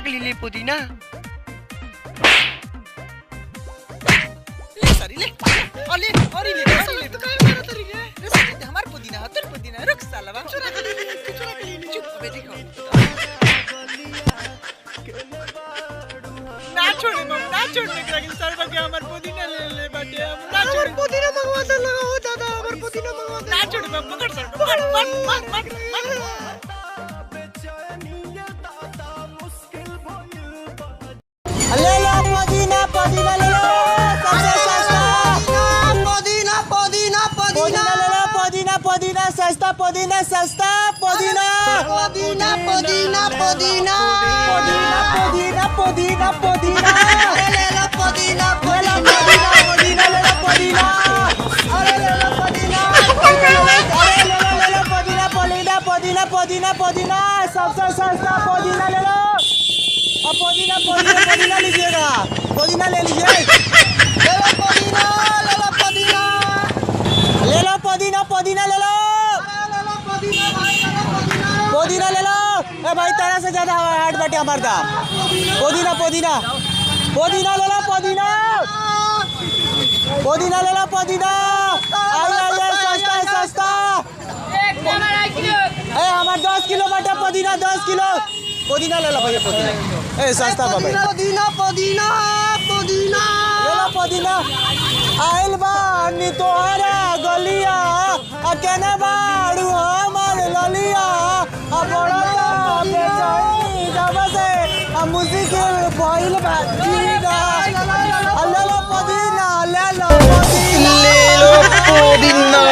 रख ली पुदीना। सारी ले अली अरी ले तो काय मारा तरी गे रे हमार पुदीना हतर पुदीना रुक साला बाप चुरा के ले चुप बेटी को ना छोड़े मम ना छोड़ने के लगे सर बगे हमार पुदीना ले बाटे हम ना छोड़ पुदीना मंगवा दे लगा हो दादा हमार पुदीना मंगवा दे ना छोड़ मम पकड़ सर मत ले लो पुदीना पुदीना ले लो सबसे सस्ता पुदीना पुदीना पुदीना ले लो पुदीना पुदीना सस्ता पुदीना सस्ता पुदीना पुदीना पुदीना पुदीना पुदीना पुदीना पुदीना ले लो पुदीना पुदीना पुदीना ले लो पुदीना अरे ले लो पुदीना अरे ले लो पुदीना पुदीना पुदीना पुदीना पुदीना सबसे सस्ता पुदीना ले लो। अब पुदीना पुदीना पुदीना लीजिएगा पुदीना ले लीजिए ले लो पुदीना ले लो पुदीना ले लो पुदीना पुदीना ले लो पुदीना भाई ले लो पुदीना ले लो ए भाई तेरा से ज्यादा हार्ड बैठे हमारे दाम पुदीना पुदीना पुदीना ले लो पुदीना पुदीना ले लो पुदीना आइए सस्ता है सस्ता ए हमारे 10 किलो बैठा पुदीना 10 किलो पुदीना ले लो भैया पुदीना ए सस्ता बाबा पुदीना पुदीना पुदीना ले लो पुदीना आइल बानी तोहरा गलिया अकेने बाड़ू हमार ललिया बड़ा बेचैनी जब से मुश्किल भइल बाजीना ले लो पुदीना ले लो पुदीना ले लो पुदीना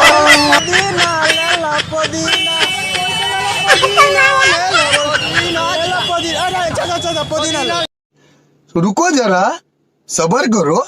पुदीना ले लो पुदीना रुको जरा सबर करो।